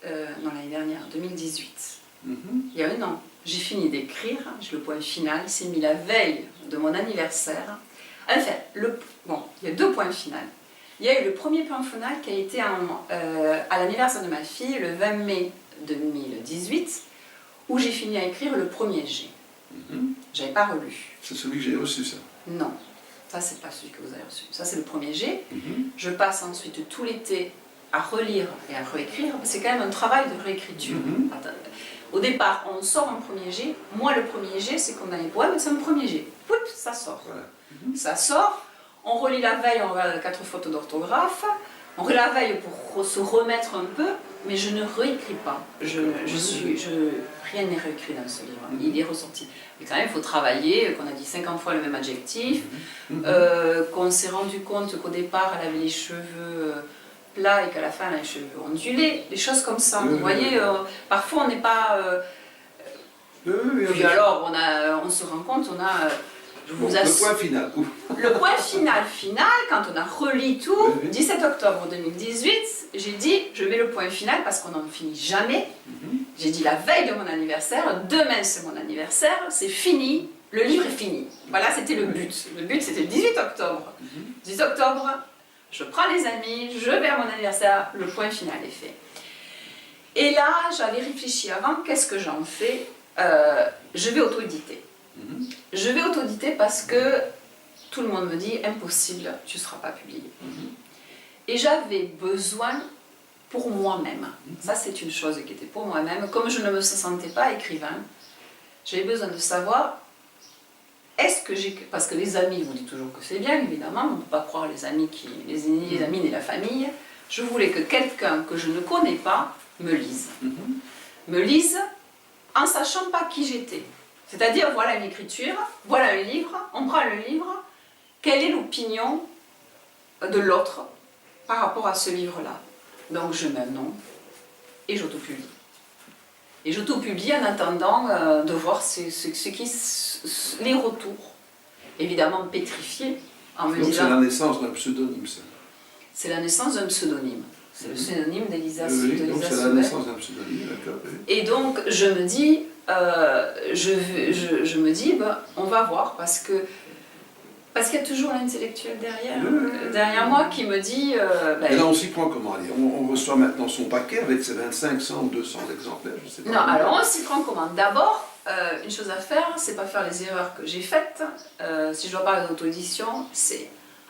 l'année dernière, 2018. Il y a un an, j'ai fini d'écrire, j'ai le point final, c'est mis la veille de mon anniversaire. Enfin, il y a 2 points finaux. Il y a eu le premier point final qui a été à l'anniversaire de ma fille, le 20 mai 2018, où j'ai fini à écrire le premier G. Je n'avais pas relu. C'est celui que j'ai reçu, ça? Non, ça c'est pas celui que vous avez reçu. Ça c'est le premier G. Je passe ensuite tout l'été à relire et à réécrire. C'est quand même un travail de réécriture. Au départ, on sort un premier G. Moi, le premier G, c'est comme dans les poèmes, c'est un premier G. Poup, ça sort. Voilà. Ça sort. On relit la veille, on regarde 4 fautes d'orthographe. On relit la veille pour se remettre un peu, mais je ne réécris pas. Rien n'est réécrit dans ce livre. Il est ressorti. Mais quand même, il faut travailler, qu'on a dit 50 fois le même adjectif, qu'on s'est rendu compte qu'au départ, elle avait les cheveux plats et qu'à la fin, elle a les cheveux ondulés, des choses comme ça. Vous voyez, parfois, on n'est pas... Puis alors, on se rend compte, on a... Le point final. Le point final, quand on a relis tout, 17 octobre 2018, j'ai dit, je mets le point final parce qu'on n'en finit jamais. J'ai dit la veille de mon anniversaire, demain c'est mon anniversaire, c'est fini, le livre est fini. Voilà, c'était le but. Le but, c'était le 18 octobre. 18 octobre, je prends les amis, je vais à mon anniversaire, le point final est fait. Et là, j'avais réfléchi avant, qu'est-ce que j'en fais? Je vais auto-éditer. Je vais auto-éditer parce que tout le monde me dit impossible, tu ne seras pas publié. Et j'avais besoin pour moi-même, ça c'est une chose qui était pour moi-même, comme je ne me sentais pas écrivain, j'avais besoin de savoir, est-ce que j'ai... Parce que les amis vous disent toujours que c'est bien, évidemment, on ne peut pas croire les amis ni la famille. Je voulais que quelqu'un que je ne connais pas me lise. Me lise en sachant pas qui j'étais. C'est-à-dire, voilà une écriture, voilà un livre, on prend le livre, quelle est l'opinion de l'autre par rapport à ce livre-là? Donc je mets un nom et j'auto-publie. Et j'auto-publie en attendant de voir les retours, évidemment pétrifiés, en me Donc disant... c'est la naissance d'un pseudonyme, ça? C'est la naissance d'un pseudonyme. C'est le pseudonyme d'Elisa donc c'est la naissance d'un pseudonyme, d'accord. Et donc je me dis... je me dis, on va voir, parce qu'il y a toujours l'intellectuel derrière moi qui me dit... Et là, on s'y prend comment? Allez, on reçoit maintenant son paquet avec ses 25, 100 ou 200 exemplaires, je sais pas. Non, alors on s'y prend comment? D'abord, une chose à faire, c'est pas faire les erreurs que j'ai faites, si je dois parler d'auto-édition, c'est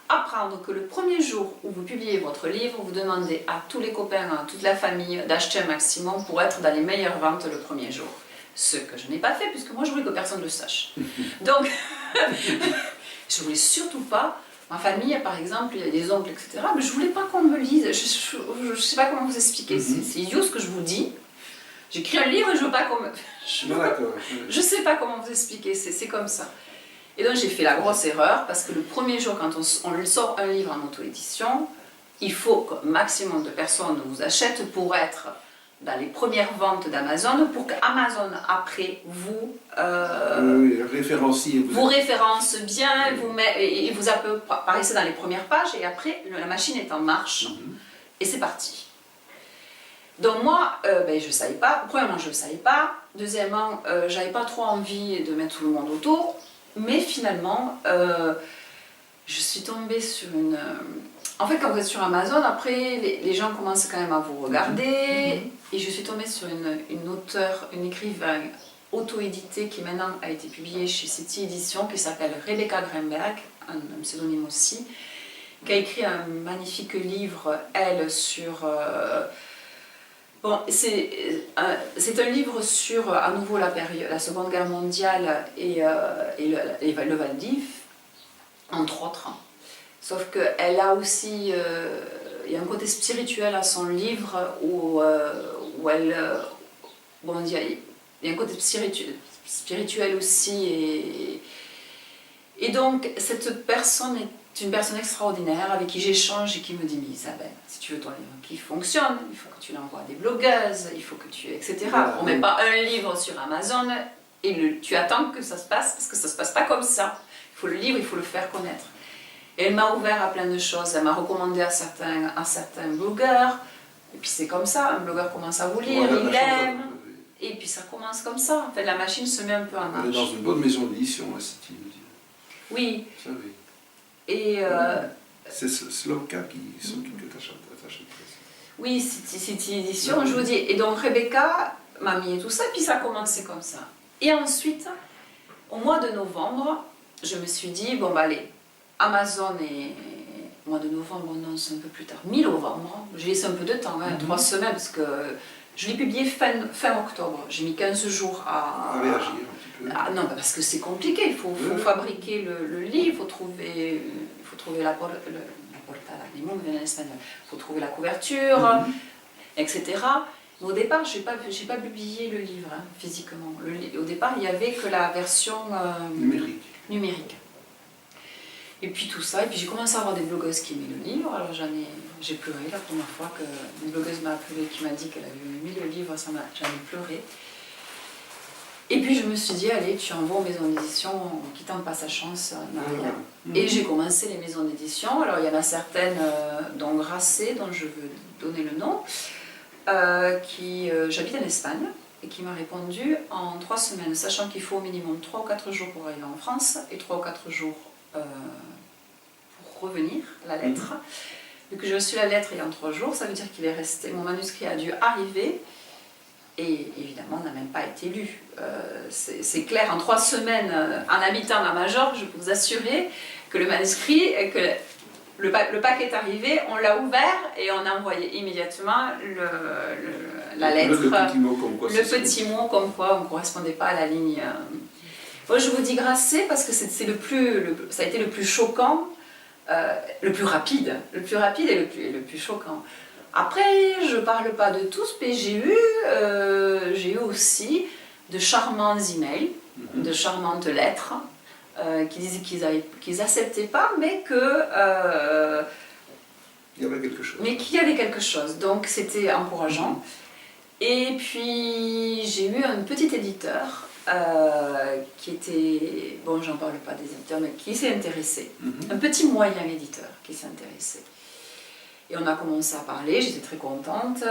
apprendre que le premier jour où vous publiez votre livre, vous demandez à tous les copains, à toute la famille d'acheter un maximum pour être dans les meilleures ventes le premier jour. Ce que je n'ai pas fait, puisque moi je voulais que personne ne le sache. Donc, je voulais surtout pas, ma famille par exemple, il y a des oncles, etc., mais je voulais pas qu'on me lise, je ne sais pas comment vous expliquer, c'est idiot ce que je vous dis. J'écris un livre et je veux pas qu'on me... Je sais pas comment vous expliquer, c'est comme ça. Et donc j'ai fait la grosse erreur, parce que le premier jour, quand on sort un livre en auto-édition, il faut qu'un maximum de personnes vous achètent pour être... dans les premières ventes d'Amazon, pour qu'Amazon, après, vous référence bien, et vous apparaissez dans les premières pages, et après, la machine est en marche, et c'est parti. Donc moi, je ne savais pas, premièrement, je ne le savais pas, deuxièmement, j'avais pas trop envie de mettre tout le monde autour, mais finalement, je suis tombée sur une... En fait, quand vous êtes sur Amazon, après, les gens commencent quand même à vous regarder. Et je suis tombée sur une auteure, une écrivain auto-éditée qui maintenant a été publiée chez City Édition, qui s'appelle Rebecca Greenberg. un pseudonyme aussi, qui a écrit un magnifique livre, elle, sur... bon, c'est un livre sur, à nouveau, la Seconde Guerre mondiale et le Val d'Hiv, entre autres. Sauf qu'elle a aussi... il y a un côté spirituel à son livre où elle... bon, il y a un côté spirituel aussi. Et donc, cette personne est une personne extraordinaire avec qui j'échange et qui me dit « Mais Isabelle, si tu veux ton livre qui fonctionne, il faut que tu l'envoies à des blogueuses, il faut que tu... etc. Voilà. On ne met pas un livre sur Amazon et tu attends que ça se passe, parce que ça ne se passe pas comme ça. Il faut le livre, il faut le faire connaître. » Et elle m'a ouvert à plein de choses, elle m'a recommandé à certains blogueurs, et puis c'est comme ça, un blogueur commence à vous lire, Voilà, il la chose, aime, et puis ça commence comme ça. En fait, la machine se met un peu en marche. Elle est dans une bonne maison d'édition, la City, me dit. Oui. Ça, oui. Et c'est Slovka qui s'occupe de ta chaîne presse. oui, City Edition, je vous dis. Et donc Rebecca m'a mis tout ça, et puis ça a commencé comme ça. Et ensuite, au mois de novembre, je me suis dit, bon bah allez, Amazon et... mois de novembre, non, c'est un peu plus tard, mi-novembre, j'ai laissé un peu de temps, 3 semaines, parce que je l'ai publié fin octobre. J'ai mis 15 jours à réagir un petit peu. Ah, non, parce que c'est compliqué, il faut fabriquer le livre, il faut trouver la portada, les mots me viennent en espagnol, il faut trouver la couverture, etc. Mais au départ, je n'ai pas publié le livre physiquement. Au départ, il n'y avait que la version numérique. Et puis tout ça, et puis j'ai commencé à avoir des blogueuses qui aimaient le livre, alors j'ai pleuré la première fois qu'une blogueuse m'a appelé qui m'a dit qu'elle avait aimé le livre, j'en ai pleuré. Et puis je me suis dit, allez, tu envoies aux maisons d'édition, qui tente pas sa chance, n'a rien. Et j'ai commencé les maisons d'édition, alors il y en a certaines, dont Grasset, dont je veux donner le nom, j'habite en Espagne, et qui m'a répondu en 3 semaines, sachant qu'il faut au minimum 3 ou 4 jours pour arriver en France, et 3 ou 4 jours pour revenir, la lettre. Vu que j'ai reçu la lettre il y a 3 jours, ça veut dire qu'il est resté, mon manuscrit a dû arriver, et évidemment n'a même pas été lu. C'est clair, en 3 semaines, en habitant à Majorque, je peux vous assurer que le manuscrit, que le paquet est arrivé, on l'a ouvert et on a envoyé immédiatement la lettre. Le petit mot comme quoi. Comme quoi on ne correspondait pas à la ligne. Moi, je vous dis Grasset parce que ça a été le plus choquant, le plus rapide et le plus choquant. Après, je ne parle pas de tous, mais j'ai eu aussi de charmants emails, de charmantes lettres qui disaient qu'ils n'acceptaient pas, mais que... il y avait quelque chose. Mais qu'il y avait quelque chose, donc c'était encourageant. Et puis, j'ai eu un petit éditeur qui était... Bon, j'en parle pas des éditeurs, mais qui s'est intéressé. Un petit moyen éditeur qui s'est intéressé. Et on a commencé à parler, j'étais très contente.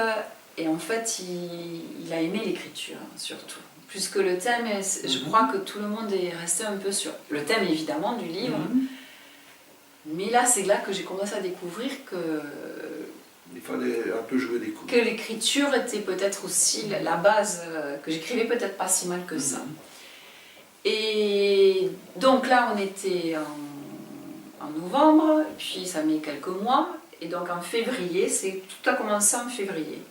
Et en fait, il a aimé l'écriture, surtout. Plus que le thème, je crois que tout le monde est resté un peu sur le thème, évidemment, du livre. Mais là, c'est là que j'ai commencé à découvrir que... Il fallait un peu jouer des coups. Que l'écriture était peut-être aussi la base, que j'écrivais peut-être pas si mal que ça. Et donc là, on était en novembre, puis ça met quelques mois. Et donc en février, tout a commencé en février.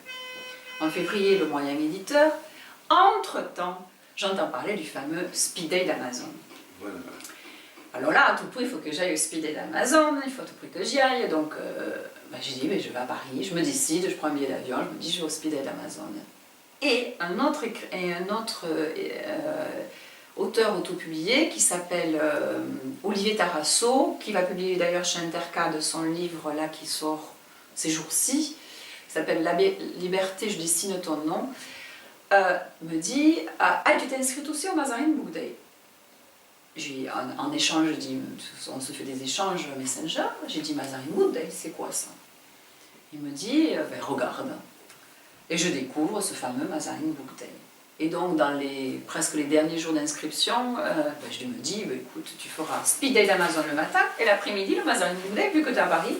En février, le moyen éditeur. Entre-temps, j'entends parler du fameux Speed Day d'Amazon. Voilà. Alors là, à tout prix, il faut que j'aille au Speed Day d'Amazon, il faut à tout prix que j'y aille. Donc j'ai dit, mais je vais à Paris, je me décide, je prends un billet d'avion, je me dis, je vais au Speed Day d'Amazon. Et un autre auteur autopublié qui s'appelle Olivier Tarasso, qui va publier d'ailleurs chez Intercad son livre là qui sort ces jours-ci, qui s'appelle La Liberté, je dessine ton nom, me dit « Ah, tu t'es inscrite aussi au Mazarine Book Day ?» En échange, je dis, on se fait des échanges Messenger, j'ai dit « Mazarine Book Day, c'est quoi ça ?» Il me dit ben, « Regarde ». Et je découvre ce fameux Mazarine Book Day. Et donc, dans presque les derniers jours d'inscription, je me dis, écoute, tu feras Speed Day d'Amazon le matin, et l'après-midi, le Mazarine Book Day, vu que tu es à Paris,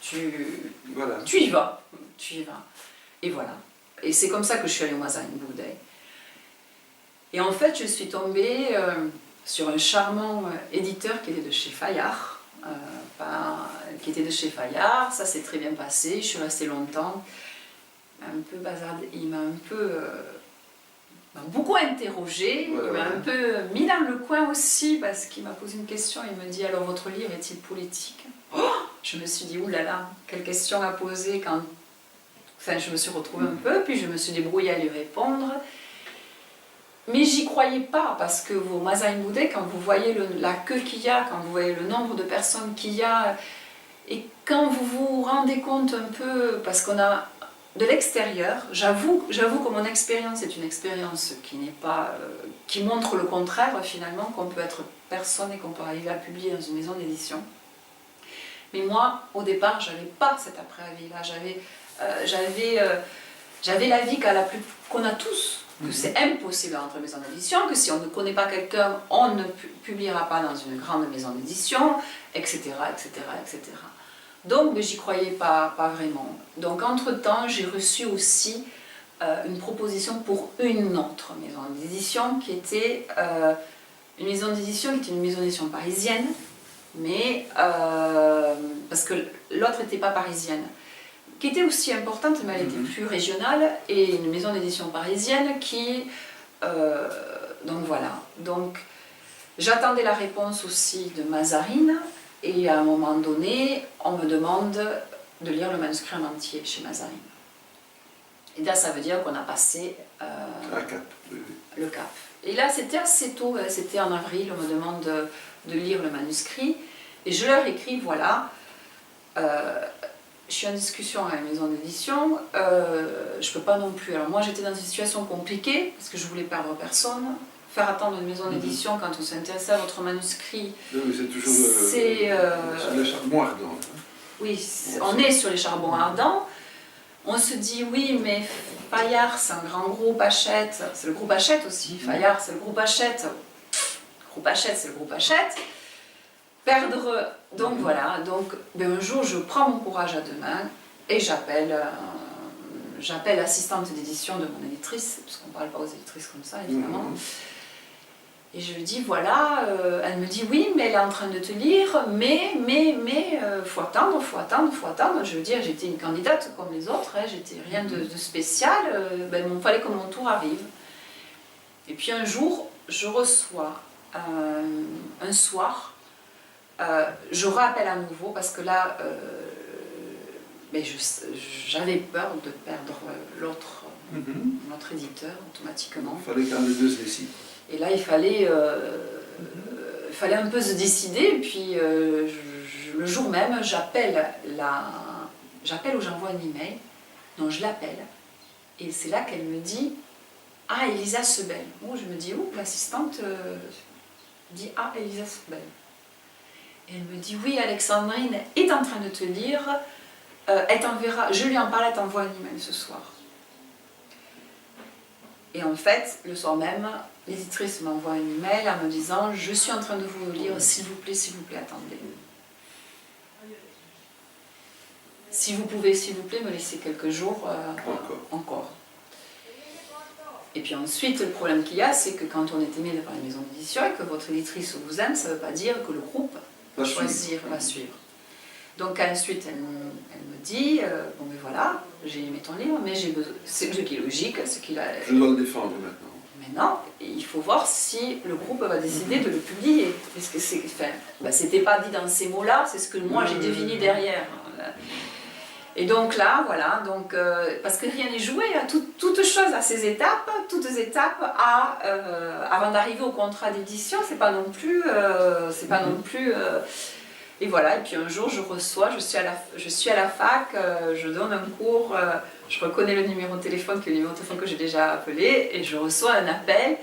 tu y vas. Et voilà. Et c'est comme ça que je suis allée au Mazarine Book Day. Et en fait, je suis tombée sur un charmant éditeur qui était de chez Fayard. Qui était de chez Fayard, ça s'est très bien passé, je suis restée longtemps, un peu bazardé, il m'a un peu m'a beaucoup interrogée, il m'a un peu mis dans le coin aussi parce qu'il m'a posé une question, il me dit alors votre livre est-il politique? Je me suis dit oulala, quelle question à poser quand... Enfin je me suis retrouvée un peu, puis je me suis débrouillée à lui répondre. Mais j'y croyais pas, parce que vos Mazarin Boudet, quand vous voyez la queue qu'il y a, quand vous voyez le nombre de personnes qu'il y a, et quand vous vous rendez compte un peu, parce qu'on a de l'extérieur, j'avoue que mon expérience est une expérience qui n'est pas, qui montre le contraire finalement, qu'on peut être personne et qu'on peut arriver à publier dans une maison d'édition. Mais moi, au départ, j'avais pas cet après-avis-là, j'avais l'avis qu'on a tous, que c'est impossible d'entrer en maison d'édition, que si on ne connaît pas quelqu'un, on ne publiera pas dans une grande maison d'édition, etc., etc., etc. Donc, j'y croyais pas vraiment. Donc, entre-temps, j'ai reçu aussi une proposition pour une autre maison d'édition, qui était une maison d'édition parisienne, mais parce que l'autre n'était pas parisienne, qui était aussi importante, mais elle était plus régionale, et une maison d'édition parisienne qui... donc voilà. Donc j'attendais la réponse aussi de Mazarine, et à un moment donné, on me demande de lire le manuscrit en entier chez Mazarine. Et là, ça veut dire qu'on a passé le cap. Et là, c'était assez tôt, c'était en avril, on me demande de lire le manuscrit, et je leur écris, voilà... je suis en discussion à la maison d'édition, je ne peux pas non plus. Alors moi j'étais dans une situation compliquée, parce que je voulais perdre personne. Faire attendre une maison d'édition quand on s'intéressait à votre manuscrit, c'est toujours le charbon ardent. Oui, on est sur les charbons ardents. On se dit oui, mais Fayard c'est un grand groupe Hachette, c'est le groupe Hachette aussi, Fayard c'est le groupe Hachette, c'est le groupe Hachette. Perdre, donc voilà, donc un jour je prends mon courage à deux mains et j'appelle l'assistante d'édition de mon éditrice, parce qu'on ne parle pas aux éditrices comme ça évidemment, et je lui dis voilà, elle me dit oui mais elle est en train de te lire, mais faut attendre, je veux dire j'étais une candidate comme les autres, hein, j'étais rien de spécial, il fallait que mon tour arrive. Et puis un jour, je reçois un soir, je rappelle à nouveau parce que là, j'avais peur de perdre l'autre éditeur automatiquement. Il fallait quand même deux récits. Et là, il fallait un peu se décider. Et puis, le jour même, j'appelle ou j'envoie un email. Non, je l'appelle. Et c'est là qu'elle me dit « Ah, Elisa Sebel ». Bon, je me dis « Oh, l'assistante dit « Ah, Elisa Sebel ». Et elle me dit « Oui, Alexandrine est en train de te lire, elle t'enverra, je lui en parle, elle t'envoie un email ce soir. » Et en fait, le soir même, l'éditrice m'envoie un email en me disant « Je suis en train de vous lire, s'il vous plaît, attendez. Si vous pouvez, s'il vous plaît, me laisser quelques jours encore. » Et puis ensuite, le problème qu'il y a, c'est que quand on est aimé par une maison d'édition et que votre éditrice vous aime, ça ne veut pas dire que le groupe va suivre. Donc ensuite, elle me dit, bon ben voilà, j'ai aimé ton livre, mais j'ai besoin, ce qui est logique, je dois le défendre maintenant. Maintenant, il faut voir si le groupe va décider de le publier. Parce que c'était pas dit dans ces mots-là, c'est ce que moi j'ai deviné derrière. Et donc là, voilà, parce que rien n'est joué, hein, toute chose a ses étapes, avant d'arriver au contrat d'édition, c'est pas non plus, et voilà, et puis un jour je reçois, je suis à la fac, je donne un cours, je reconnais le numéro de téléphone, qui est le numéro de téléphone que j'ai déjà appelé, et je reçois un appel.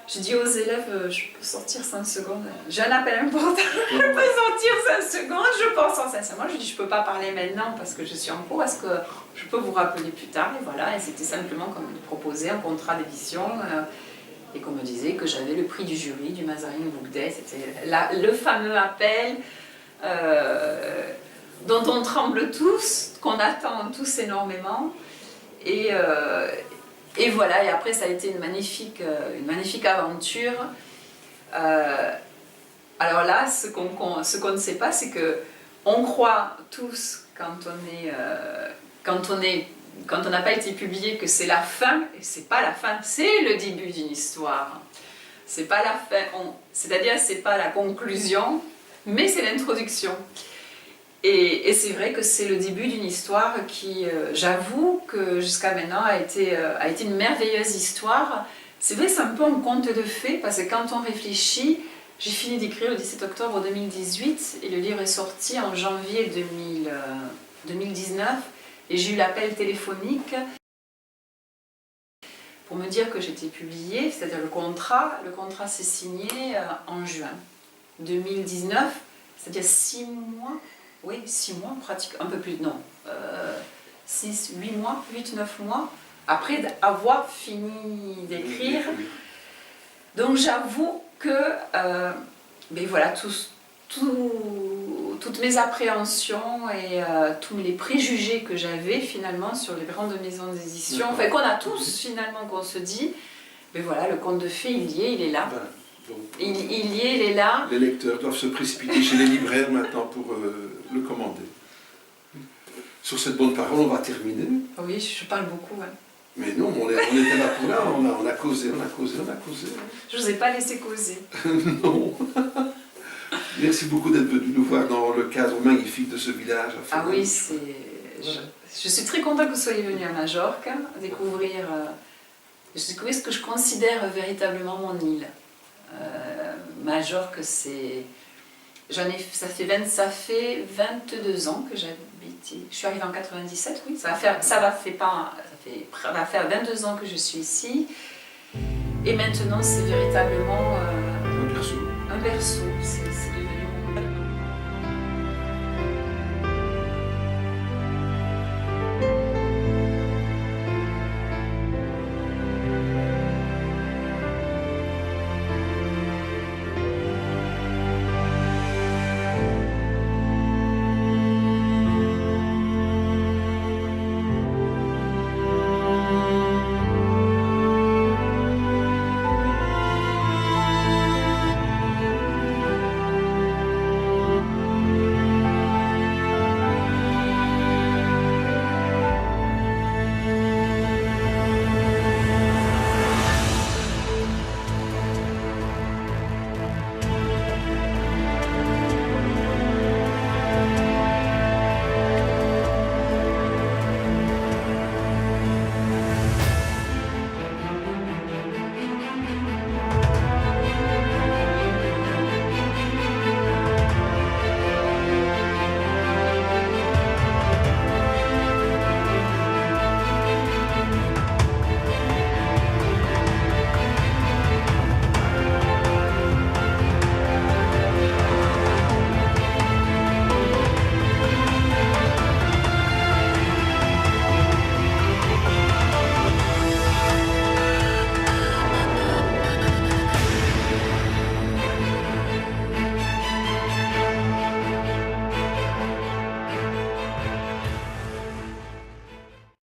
Je dis aux élèves, je peux sortir 5 secondes. J'ai un appel important, je peux sortir 5 secondes, je pense sincèrement. Je dis, je ne peux pas parler maintenant parce que je suis en cours, est-ce que je peux vous rappeler plus tard? Et voilà, et c'était simplement qu'on me proposait un contrat d'édition et qu'on me disait que j'avais le prix du jury du Mazarin Book Day. C'était le fameux appel dont on tremble tous, qu'on attend tous énormément. Et voilà, et après ça a été une magnifique aventure. Alors là, ce qu'on ne sait pas, c'est que on croit tous quand on n'a pas été publié que c'est la fin, et c'est pas la fin, c'est le début d'une histoire. C'est pas la fin, c'est-à-dire c'est pas la conclusion, mais c'est l'introduction. Et c'est vrai que c'est le début d'une histoire qui, j'avoue que jusqu'à maintenant a été une merveilleuse histoire. C'est vrai, c'est un peu un conte de fées, parce que quand on réfléchit, j'ai fini d'écrire le 17 octobre 2018, et le livre est sorti en janvier 2019, et j'ai eu l'appel téléphonique pour me dire que j'étais publiée, c'est-à-dire le contrat s'est signé en juin 2019, c'est-à-dire 6 mois. Oui, 6 mois, pratiquement, un peu plus, non, 8 mois, 8-9 mois, après avoir fini d'écrire. Donc j'avoue que, ben voilà, toutes mes appréhensions et tous les préjugés que j'avais finalement sur les grandes maisons d'édition, enfin qu'on a tous finalement, qu'on se dit, ben voilà, le conte de fées, il est là. Voilà. Donc, Il est là. les lecteurs doivent se précipiter chez les libraires maintenant pour le commander. Sur cette bonne parole, on va terminer. Oui, je parle beaucoup. Hein. Mais non, on était là pour là, on a causé. Je ne vous ai pas laissé causer. Non. Merci beaucoup d'être venu nous voir dans le cadre magnifique de ce village. Ah oui, je suis très contente que vous soyez venu à Majorque, découvrir ce que je considère véritablement mon île. Majorque, ça fait 22 ans que j'habite. Je suis arrivée en 97, oui. Ça va faire 22 ans que je suis ici. Et maintenant, c'est véritablement Un berceau. Un berceau.